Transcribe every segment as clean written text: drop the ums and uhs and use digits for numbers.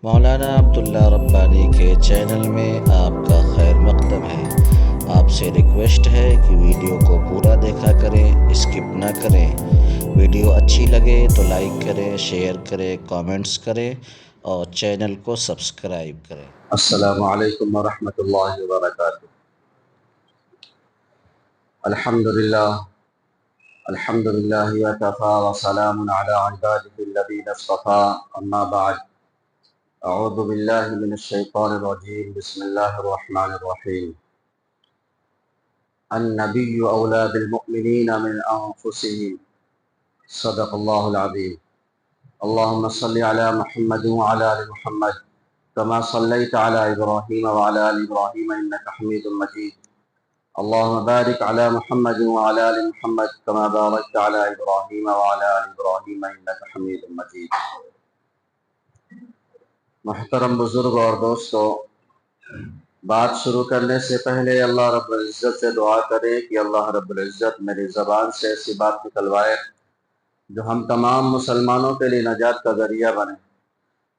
مولانا عبداللہ ربانی کے چینل میں آپ کا خیر مقدم ہے۔ آپ سے ریکویسٹ ہے کہ ویڈیو کو پورا دیکھا کریں، اسکپ نہ کریں۔ ویڈیو اچھی لگے تو لائک کریں، شیئر کریں، کامنٹس کریں اور چینل کو سبسکرائب کریں۔ السلام علیکم ورحمۃ اللہ وبرکاتہ۔ الحمدللہ وکفی وسلام علی عبادہ الذین اصطفی، اما بعد، اعوذ باللہ من الشیطان الرجیم، بسم اللہ الرحمن الرحیم۔ النبی اولی بالمؤمنین من انفسہم، صدق اللہ العظیم۔ اللہم صلی علی محمد وعلی آل محمد كما صليت على إبراهيم وعلى آل إبراهيم إنك حميد مجيد، اللهم بارك على محمد وعلى آل محمد كما باركت على إبراهيم وعلى آل إبراهيم إنك حميد مجيد۔ محترم بزرگ اور دوستو، بات شروع کرنے سے پہلے اللہ رب العزت سے دعا کریں کہ اللہ رب العزت میری زبان سے ایسی بات نکلوائے جو ہم تمام مسلمانوں کے لیے نجات کا ذریعہ بنے۔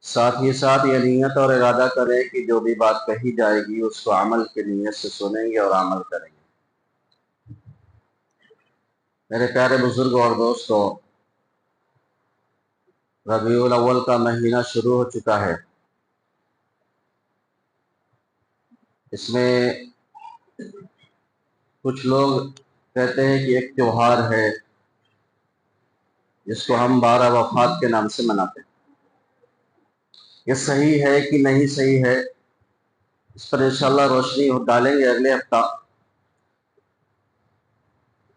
ساتھ ہی ساتھ یہ نیت اور ارادہ کرے کہ جو بھی بات کہی جائے گی اس کو عمل کی نیت سے سنیں گے اور عمل کریں گے۔ میرے پیارے بزرگ اور دوستو، ربیع الاول کا مہینہ شروع ہو چکا ہے۔ اس میں کچھ لوگ کہتے ہیں کہ ایک تیوہار ہے جس کو ہم 12 وفات کے نام سے مناتے ہیں۔ یہ صحیح ہے کہ نہیں صحیح ہے، اس پر انشاءاللہ روشنی ڈالیں گے اگلے ہفتہ،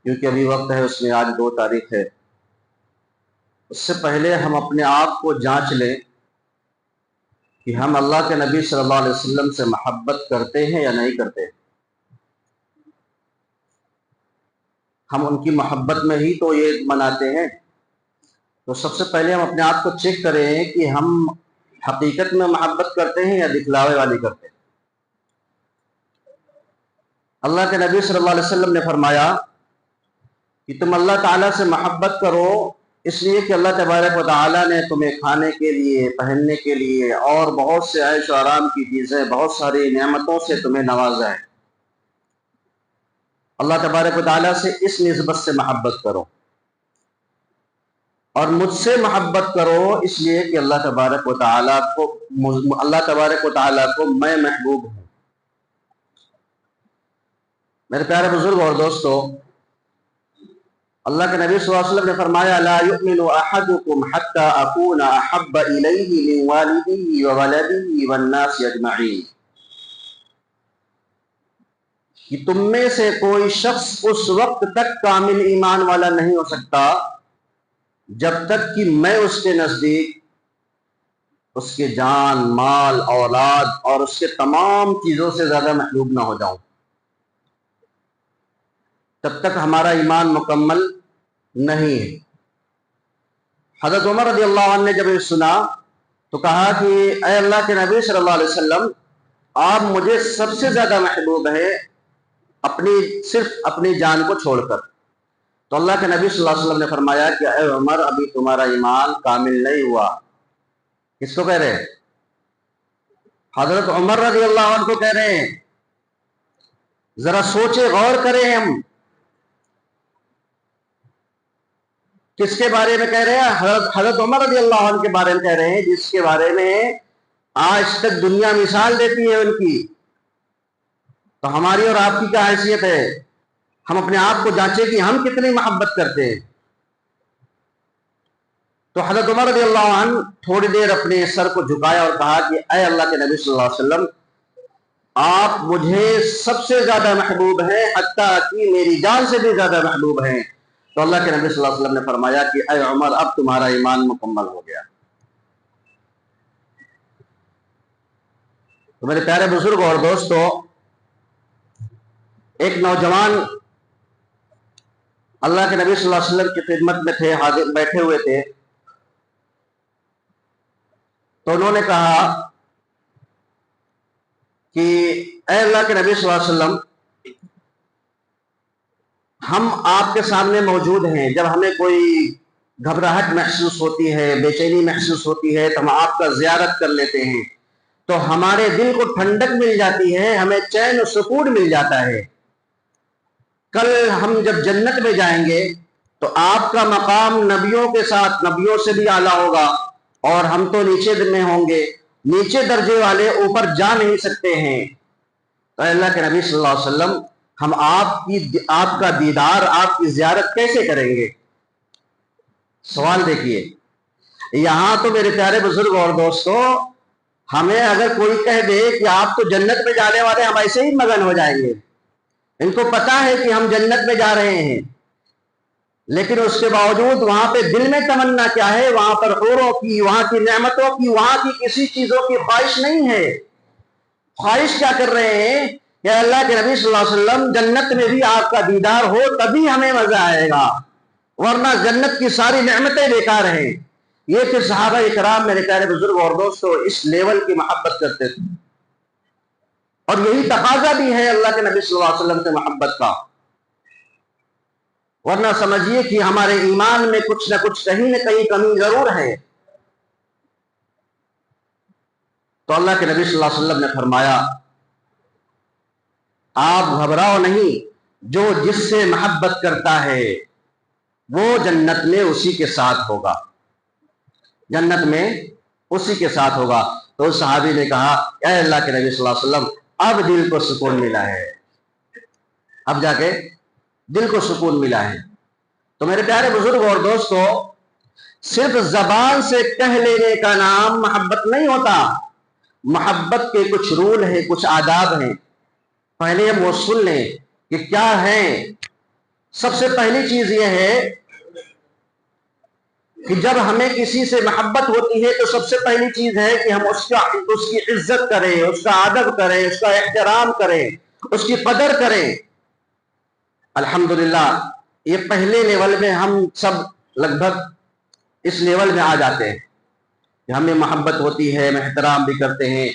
کیونکہ ابھی وقت ہے اس میں۔ آج 2 تاریخ ہے۔ اس سے پہلے ہم اپنے آپ کو جانچ لیں کہ ہم اللہ کے نبی صلی اللہ علیہ وسلم سے محبت کرتے ہیں یا نہیں کرتے۔ ہم ان کی محبت میں ہی تو یہ مناتے ہیں، تو سب سے پہلے ہم اپنے آپ کو چیک کریں کہ ہم حقیقت میں محبت کرتے ہیں یا دکھلاوے والی کرتے ہیں۔ اللہ کے نبی صلی اللہ علیہ وسلم نے فرمایا کہ تم اللہ تعالیٰ سے محبت کرو، اس لیے کہ اللہ تبارک و تعالیٰ نے تمہیں کھانے کے لیے، پہننے کے لیے اور بہت سے عیش و آرام کی چیزیں، بہت ساری نعمتوں سے تمہیں نوازا ہے۔ اللہ تبارک و تعالیٰ سے اس نسبت سے محبت کرو، اور مجھ سے محبت کرو اس لیے کہ اللہ تبارک و تعالیٰ کو میں محبوب ہوں۔ میرے پیارے بزرگ اور دوستو، اللہ کے نبی صلی اللہ علیہ وسلم نے فرمایا لا یؤمن احدکم حتی اکون احب الیہ من والدہ وولدہ والناس اجمعین، کہ تم میں سے کوئی شخص اس وقت تک کامل ایمان والا نہیں ہو سکتا جب تک کہ میں اس کے نزدیک اس کے جان، مال، اولاد اور اس کے تمام چیزوں سے زیادہ محبوب نہ ہو جاؤں۔ تب تک ہمارا ایمان مکمل نہیں ہے۔ حضرت عمر رضی اللہ عنہ نے جب یہ سنا تو کہا کہ اے اللہ کے نبی صلی اللہ علیہ وسلم، آپ مجھے سب سے زیادہ محبوب ہیں صرف اپنی جان کو چھوڑ کر۔ تو اللہ کے نبی صلی اللہ علیہ وسلم نے فرمایا کہ اے عمر، ابھی تمہارا ایمان کامل نہیں ہوا۔ کس کو کہہ رہے ہیں؟ حضرت عمر رضی اللہ عنہ کو کہہ رہے ہیں۔ ذرا سوچے، غور کریں، ہم کس کے بارے میں کہہ رہے ہیں؟ حضرت عمر رضی اللہ عنہ کے بارے میں کہہ رہے ہیں، جس کے بارے میں آج تک دنیا مثال دیتی ہے ان کی۔ تو ہماری اور آپ کی کیا حیثیت ہے؟ ہم اپنے آپ کو جانچیں کہ ہم کتنی محبت کرتے ہیں۔ تو حضرت عمر رضی اللہ عنہ تھوڑی دیر اپنے سر کو جھکایا اور کہا کہ اے اللہ کے نبی صلی اللہ علیہ وسلم، آپ مجھے سب سے زیادہ محبوب ہیں، حتیٰ کہ میری جان سے بھی زیادہ محبوب ہیں۔ تو اللہ کے نبی صلی اللہ علیہ وسلم نے فرمایا کہ اے عمر، اب تمہارا ایمان مکمل ہو گیا۔ تو میرے پیارے بزرگ اور دوستو، ایک نوجوان اللہ کے نبی صلی اللہ علیہ وسلم کی خدمت میں تھے، حاضر بیٹھے ہوئے تھے۔ تو انہوں نے کہا کہ اے اللہ کے نبی صلی اللہ علیہ وسلم، ہم آپ کے سامنے موجود ہیں، جب ہمیں کوئی घबराहट महसूस होती है, बेचैनी महसूस होती है, तो हम आपका ज़ियारत कर लेते हैं, तो हमारे दिल को ठंडक मिल जाती है, हमें चैन और सुकून मिल जाता है। कल हम जब जन्नत में जाएंगे तो आपका मकाम नबियों के साथ, नबियों से भी आला होगा, और हम तो नीचे में होंगे, नीचे दर्जे वाले ऊपर जा नहीं सकते हैं। तो अल्लाह के नबी सल्लल्लाहु अलैहि वसल्लम, हम आपका दीदार, आपकी ज़ियारत कैसे करेंगे? सवाल देखिए, यहाँ तो मेरे प्यारे बुजुर्ग और दोस्तों, हमें अगर कोई कह दे कि आप तो जन्नत में जाने वाले, हम ऐसे ही मगन हो जाएंगे। इनको पता है कि हम जन्नत में जा रहे हैं, लेकिन उसके बावजूद वहां पे दिल में तमन्ना क्या है? वहां पर हूरों की, वहां की नेमतों की, वहां की किसी चीजों की ख्वाहिश नहीं है। ख्वाहिश क्या कर रहे हैं कि अल्लाह के नबी सल्लल्लाहु अलैहि वसल्लम, जन्नत में भी आपका दीदार हो तभी हमें मजा आएगा, वरना जन्नत की सारी नेमतें बेकार हैं। ये फिर सहाबा इकराम, मेरे प्यारे बुजुर्ग और दोस्तों, इस लेवल की मोहब्बत करते थे, और यही तकाजा भी है अल्लाह के नबी सल्लल्लाहु अलैहि वसल्लम से मोहब्बत का। वरना समझिए कि हमारे ईमान में कुछ न कुछ, कहीं न कहीं कमी जरूर है। तो अल्लाह के नबी सल्लल्लाहु अलैहि वसल्लम ने फरमाया, आप घबराओ नहीं, जो जिससे मोहब्बत करता है वो जन्नत में उसी के साथ होगा, जन्नत में उसी के साथ होगा। तो उस सहाबी ने कहा, ऐ अल्लाह के नबी सल्लल्लाहु अलैहि वसल्लम, अब दिल को सुकून मिला है, अब जाके दिल को सुकून मिला है। तो मेरे प्यारे बुजुर्ग और दोस्तों, सिर्फ जबान से कह लेने का नाम मोहब्बत नहीं होता। मोहब्बत के कुछ रूल हैं, कुछ आदाब हैं, पहले हम वो सुन लें कि क्या है। सबसे पहली चीज यह है कि जब हमें किसी से मोहब्बत होती है तो सबसे पहली चीज है कि हम उसकी इज्जत करें, उसका अदब करें, उसका एहतराम करें, उसकी कदर करें। अल्हम्दुलिल्लाह, ये पहले लेवल में हम सब लगभग इस लेवल में आ जाते हैं कि हमें मोहब्बत होती है, हम एहतराम भी करते हैं।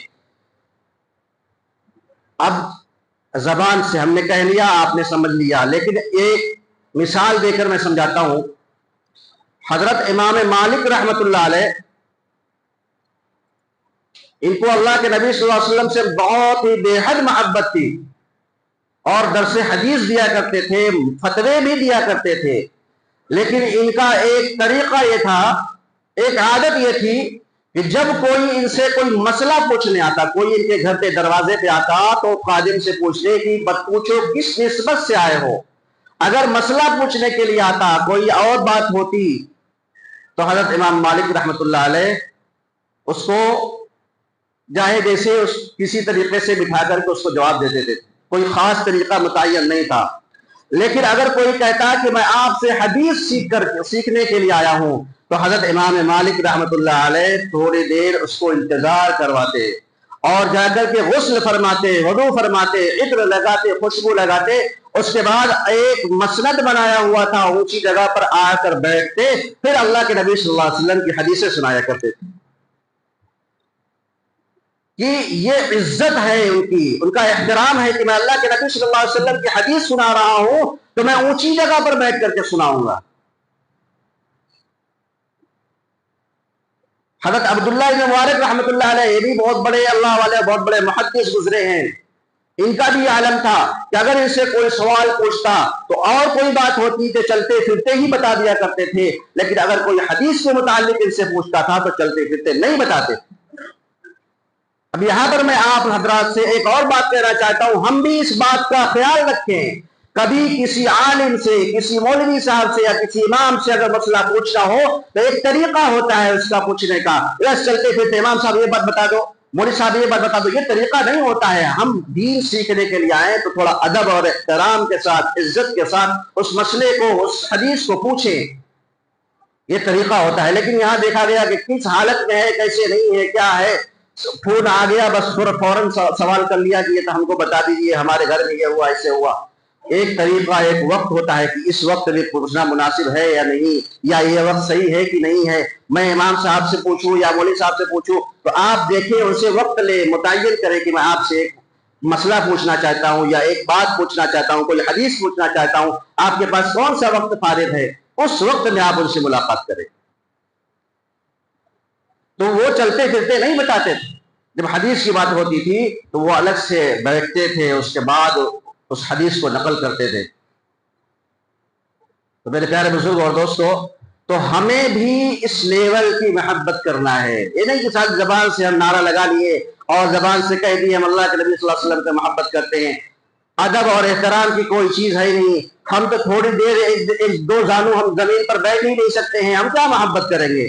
अब जबान से हमने कह लिया, आपने समझ लिया, लेकिन एक मिसाल देकर मैं समझाता हूं। हजरत इमाम मालिक रहमतुल्लाह अलैह, इनको अल्लाह के नबी सल्लल्लाहु अलैहि वसल्लम से बहुत ही बेहद मोहब्बत थी, और दरसे हदीस दिया करते थे, फतवे भी दिया करते थे। लेकिन इनका एक तरीका ये था, एक आदत ये थी कि जब कोई इनसे कोई मसला पूछने आता, कोई इनके घर के दरवाजे पे आता, तो खादिम से पूछने की पूछो किस निस्बत से आए हो। अगर मसला पूछने के लिए आता, कोई और बात होती, तो हजरत इमाम मालिक रहमतुल्लाह अलैह उसको चाहे जैसे किसी तरीके से बिठा करके उसको जवाब दे देते थे, कोई खास तरीका मुतय्यन नहीं था। लेकिन अगर कोई कहता कि मैं आपसे हदीस सीखने के लिए आया हूं, तो हजरत इमाम मालिक रहमतुल्लाह अलैह थोड़ी देर उसको इंतजार करवाते, और जाकर के गुस्ल फरमाते, वुदू फरमाते, इत्र लगाते, खुशबू लगाते। उसके बाद एक मसनद बनाया हुआ था, ऊंची जगह पर आकर बैठते, फिर अल्लाह के नबी सल्लल्लाहु अलैहि वसल्लम की हदीसें सुनाया करते थे। कि ये इज्जत है उनकी, उनका एहतराम है कि मैं अल्लाह के नबी सल्लल्लाहु अलैहि वसल्लम की हदीस सुना रहा हूं, तो मैं ऊंची जगह पर बैठ करके सुनाऊंगा। हजरत अब्दुल्लाह इब्न मुबारक रहमतुल्लाह अलैह, ये भी बहुत बड़े अल्लाह वाले, बहुत बड़े मुहद्दिस गुजरे हैं। इनका भी आलम था कि अगर इनसे कोई सवाल पूछता तो और कोई बात होती तो चलते फिरते ही बता दिया करते थे, लेकिन अगर कोई हदीस के मुताल्लिक इनसे पूछता था तो चलते फिरते नहीं बताते। अब यहां पर मैं आप हजरात से एक और बात कहना चाहता हूं, हम भी इस बात का ख्याल रखें, कभी किसी आलिम से, किसी मौलवी साहब से या किसी इमाम से अगर मसला पूछना हो तो एक तरीका होता है उसका पूछने का। बस चलते फिरते इमाम साहब ये बात बता दो, मौलवी साहब ये बात बता दो, ये तरीका नहीं होता है। हम दीन सीखने के लिए आए तो थोड़ा अदब और एहतराम के साथ, इज्जत के साथ उस मसले को, उस हदीस को पूछें, ये तरीका होता है। लेकिन यहाँ देखा गया कि किस हालत में है, कैसे नहीं है, क्या है, फोन आ गया, बस फौरन सवाल कर लिया कि ये तो हमको बता दीजिए, हमारे घर में ये हुआ, ऐसे हुआ। एक तरीका, एक वक्त होता है कि इस वक्त में पूछना मुनासिब है या नहीं, या ये वक्त सही है कि नहीं है। मैं इमाम साहब से पूछूं या मौलवी साहब से पूछूं, तो आप देखें, उनसे वक्त ले, मुतय्यन करें कि मैं आपसे एक मसला पूछना चाहता हूं या एक बात पूछना चाहता हूं, कोई हदीस पूछना चाहता हूं, आपके पास कौन सा वक्त फारिग है। उस वक्त में आप उनसे मुलाकात करें। तो वो चलते फिरते नहीं बताते थे, जब हदीस की बात होती थी तो वो अलग से बैठते थे, उसके बाद उस हदीस को नकल करते थे। तो मेरे प्यारे बुजुर्ग और दोस्तों, तो हमें भी इस लेवल की मोहब्बत करना है। ये नहीं कि साथ जबान से हम नारा लगा लिए और जबान से कह दिए हम अल्लाह के नबी सल्लल्लाहु अलैहि वसल्लम से मोहब्बत करते हैं, अदब और एहतराम की कोई चीज है ही नहीं। हम तो थोड़ी देर एक दो जानू हम जमीन पर बैठ ही नहीं सकते हैं, हम क्या मोहब्बत करेंगे?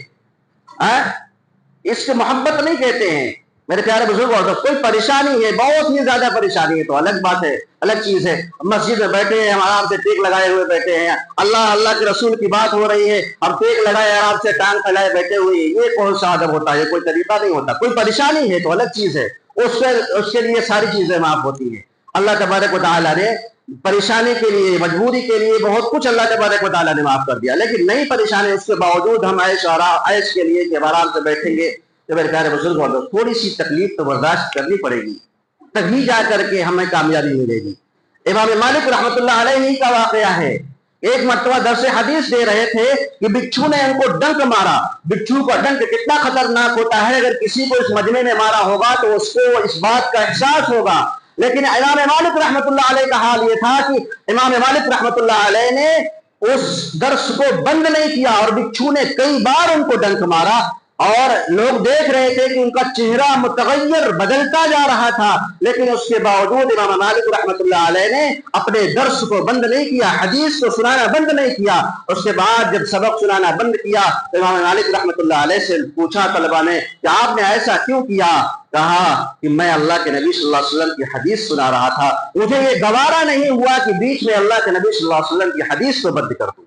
इसको मोहब्बत नहीं कहते हैं मेरे प्यारे बुजुर्ग। और कोई परेशानी है, बहुत ही ज्यादा परेशानी है, तो अलग बात है, अलग चीज है। मस्जिद में बैठे हैं, हम आराम से टेक लगाए हुए बैठे हैं, अल्लाह अल्लाह के रसूल की बात हो रही है, हम टेक लगाए आराम से टांग फैलाए बैठे हुए, ये कौन सा अदब होता है? कोई तरीका नहीं होता। कोई परेशानी है तो अलग चीज है, उसके लिए सारी चीजें माफ होती है। अल्लाह तबारक व तआला ने परेशानी के लिए, मजबूरी के लिए बहुत कुछ अल्लाह तबारक व तआला ने माफ कर दिया, लेकिन नहीं परेशानी, उसके बावजूद हम ऐश के लिए कि आराम से बैठेंगे, तो मेरे प्यारे बुजुर्ग और दोस्त, थोड़ी सी तकलीफ तो बर्दाश्त करनी पड़ेगी, तभी जा करके हमें कामयाबी मिलेगी। इमाम मालिक रहमतुल्लाह अलैहि का वाकया है, एक मर्तबा दर्स हदीस दे रहे थे कि बिच्छू ने उनको डंक मारा। बिच्छू का डंक कितना खतरनाक होता है, अगर किसी को इस मजमे में मारा होगा तो उसको इस बात का एहसास होगा। लेकिन इमाम मालिक रहमतुल्लाह अलैहि का हाल ये था कि इमाम मालिक रहमतुल्लाह अलैहि ने उस दर्स को बंद नहीं किया और बिच्छू ने कई बार उनको डंक मारा, और लोग देख रहे थे कि उनका चेहरा मुतगय्यर बदलता जा रहा था, लेकिन उसके बावजूद इमाम मालिक रहमतुल्लाह अलैहि ने अपने दर्स को बंद नहीं किया, हदीस को सुनाना बंद नहीं किया। उसके बाद जब सबक सुनाना बंद किया तो इमाम मालिक रहमतुल्लाह अलैहि से पूछा तलबा ने कि आपने ऐसा क्यों किया? कहा कि मैं अल्लाह के नबी सल्लल्लाहु अलैहि वसल्लम की हदीस सुना रहा था, मुझे ये गवारा नहीं हुआ कि बीच में अल्लाह के नबी सल्लल्लाहु अलैहि वसल्लम की हदीस को बंद कर दूं।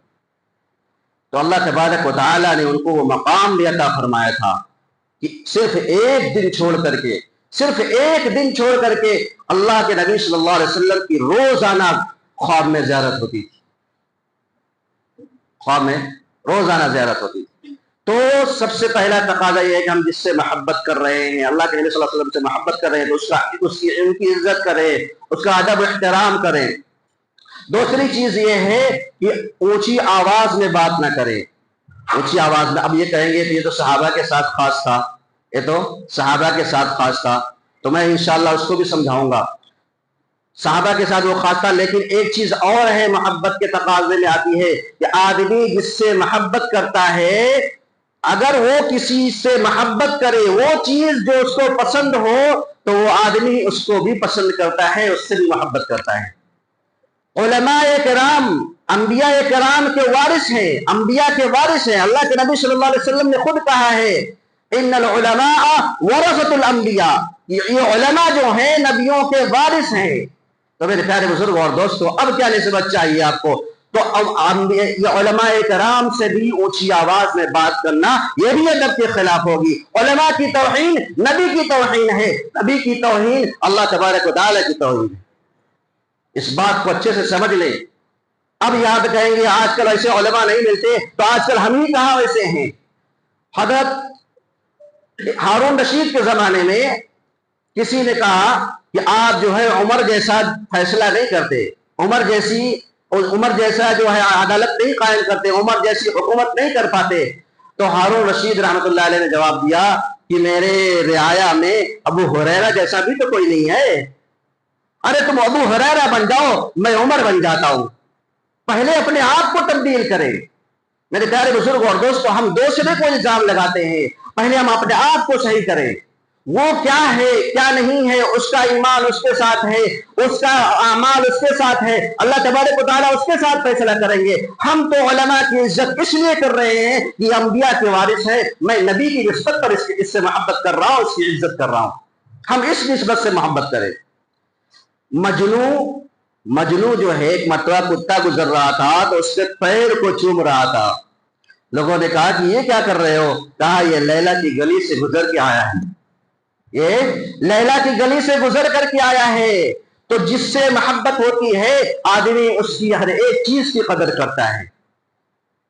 तो अल्लाह तबारक व तआला ने उनको वो मकाम भी अता फरमाया था कि सिर्फ एक दिन छोड़ करके अल्लाह के नबी सल्लल्लाहु अलैहि वसल्लम की रोजाना ख्वाब में ज़ियारत होती थी, ख्वाब में रोजाना ज़ियारत होती थी। तो सबसे पहला तकाजा यह है कि हम जिससे मोहब्बत कर रहे हैं, अल्लाह के नबी सल्लल्लाहु अलैहि वसल्लम से मोहब्बत कर रहे हैं, तो उनकी इज्जत करें, उसका अदब एहतराम करें। दूसरी चीज ये है कि ऊंची आवाज में बात ना करें, ऊंची आवाज में। अब ये कहेंगे कि ये तो सहाबा के साथ खास था, ये तो सहाबा के साथ खास था, तो मैं इंशाअल्लाह उसको भी समझाऊंगा, सहाबा के साथ वो खास था। लेकिन एक चीज और है, मोहब्बत के तकाजे में आती है कि आदमी जिससे मोहब्बत करता है, अगर वो किसी से मोहब्बत करे, वो चीज जो उसको पसंद हो, तो वो आदमी उसको भी पसंद करता है, उससे भी मोहब्बत करता है। उलमाए किराम अंबिया किराम के वारिस हैं, अंबिया के वारिस हैं। अल्लाह के नबी सल्लल्लाहु अलैहि वसल्लम ने खुद कहा है इन्नल उलमा वरसतुल अंबिया, ये उलमा जो हैं नबियों के वारिस हैं। तो मेरे प्यारे बुजुर्ग और दोस्तों, अब क्या निस्बत चाहिए आपको? तो अब ये उलमाए किराम से भी ऊंची आवाज में बात करना, ये भी अदब के खिलाफ होगी। उलमा की तौहीन नबी की तौहीन है, नबी की तौहीन अल्लाह तबारक व तआला की तौहीन है। इस बात को अच्छे से समझ ले। अब याद कहेंगे आजकल ऐसे उलमा नहीं मिलते, तो आजकल हम ही कहां वैसे हैं। हजरत हारून रशीद के जमाने में किसी ने कहा कि आप जो है उमर जैसा फैसला नहीं करते, उमर जैसा जो है अदालत नहीं कायम करते, उमर जैसी हुकूमत नहीं कर पाते। तो हारून रशीद रहमतुल्लाह अलैह ने जवाब दिया कि मेरे रियाया में अबू हुरैरा जैसा भी तो कोई नहीं है। अरे तुम अबू हुरैरा बन जाओ, मैं उमर बन जाता हूं। पहले अपने आप को तब्दील करें। मेरे प्यारे बुजुर्ग और दोस्तों, हम दूसरे को इल्जाम लगाते हैं, पहले हम अपने आप को सही करें। वो क्या है क्या नहीं है, उसका ईमान उसके साथ है, उसका अमाल उसके साथ है, अल्लाह तबारक व तआला उसके साथ फैसला करेंगे। हम तो उलमा की इज्जत इसलिए कर रहे हैं कि अंबिया के वारिस है, मैं नबी की निस्बत पर इससे मोहब्बत कर रहा हूं, उसकी इज्जत कर रहा हूं। हम इस निस्बत से मोहब्बत करें। मजनू जो है, एक मरतबा कुत्ता गुजर रहा था तो उसके पैर को चूम रहा था। लोगों ने कहा कि ये क्या कर रहे हो? कहा ये लैला की गली से गुजर के आया है, ये लैला की गली से गुजर करके आया है। तो जिससे मोहब्बत होती है आदमी उसकी हर एक चीज की कदर करता है।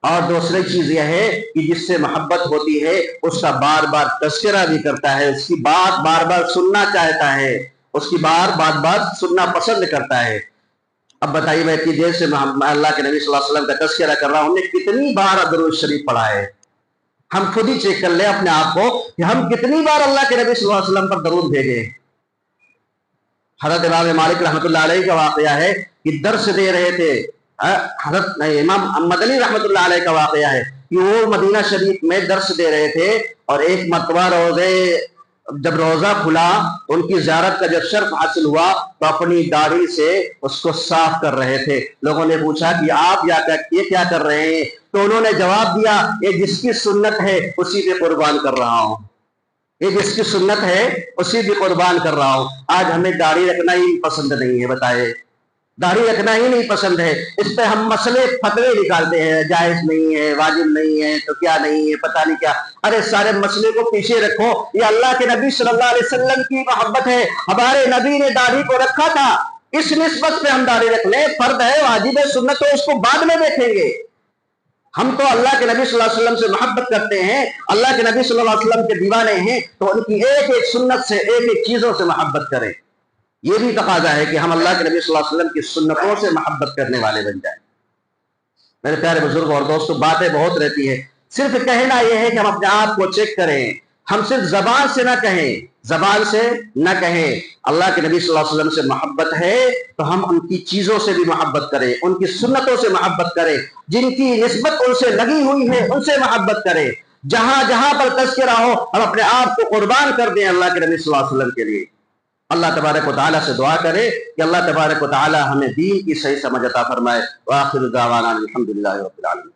और दूसरी चीज यह है कि जिससे मोहब्बत होती है उसका बार बार तज़किरा भी करता है, उसकी बात बार बार सुनना चाहता है, उसकी बार बार सुनना पसंद करता है। اب بتائیے میں اتنی دیر سے میں اللہ کے نبی صلی اللہ علیہ وسلم کا تذکرہ کر رہا ہوں، ہم نے کتنی بار درود شریف پڑھا ہے؟ ہم خود ہی چیک کر لیں اپنے آپ کو کہ ہم کتنی بار اللہ کے نبی صلی اللہ علیہ وسلم پر درود بھیجے۔ حضرت امام مالک رحمۃ اللہ علیہ کا واقعہ ہے کہ درس دے رہے تھے، حضرت امام مدنی رحمۃ اللہ علیہ کا واقعہ ہے کہ وہ مدینہ شریف میں درس دے رہے تھے، اور ایک مرتبہ جب روزہ کھلا تو ان کی زیارت کا جب شرف حاصل ہوا تو اپنی داڑھی سے اس کو صاف کر رہے تھے۔ لوگوں نے پوچھا کہ آپ یہ کیا کر رہے ہیں؟ تو انہوں نے جواب دیا، یہ جس کی سنت ہے اسی پہ قربان کر رہا ہوں، یہ جس کی سنت ہے اسی پہ قربان کر رہا ہوں۔ آج ہمیں داڑھی رکھنا ہی پسند نہیں ہے، بتائے داڑھی رکھنا ہی نہیں پسند ہے، اس پہ ہم مسئلے فتوے نکالتے ہیں، جائز نہیں ہے، واجب نہیں ہے، تو کیا نہیں ہے، پتہ نہیں کیا۔ ارے سارے مسئلے کو پیچھے رکھو، یہ اللہ کے نبی صلی اللہ علیہ وسلم کی محبت ہے، ہمارے نبی نے داڑھی کو رکھا تھا، اس نسبت پہ ہم داڑھی رکھ لیں، فرض ہے، واجب ہے، سنت ہے، اس کو بعد میں دیکھیں گے۔ ہم تو اللہ کے نبی صلی اللہ علیہ وسلم سے محبت کرتے ہیں، اللہ کے نبی صلی اللہ علیہ وسلم کے دیوانے ہیں، تو ان کی ایک ایک سنت سے، ایک ایک چیزوں سے محبت کریں۔ یہ بھی تقاضا ہے کہ ہم اللہ کے نبی صلی اللہ علیہ وسلم کی سنتوں سے محبت کرنے والے بن جائیں۔ میرے پیارے بزرگ اور دوستو، باتیں بہت رہتی ہیں، صرف کہنا یہ ہے کہ ہم اپنے آپ کو چیک کریں، ہم صرف زبان سے نہ کہیں، زبان سے نہ کہیں اللہ کے نبی صلی اللہ علیہ وسلم سے محبت ہے تو ہم ان کی چیزوں سے بھی محبت کریں، ان کی سنتوں سے محبت کریں، جن کی نسبت ان سے لگی ہوئی ہے ان سے محبت کریں۔ جہاں جہاں پر تذکرہ ہو ہم اپنے آپ کو قربان کر دیں اللہ کے نبی صلی اللہ علیہ وسلم کے لیے۔ اللہ تبارک و تعالیٰ سے دعا کرے کہ اللہ تبارک و تعالیٰ ہمیں دین کی صحیح سمجھ عطا فرمائے۔ وآخر دعوانا الحمدللہ رب العالمین۔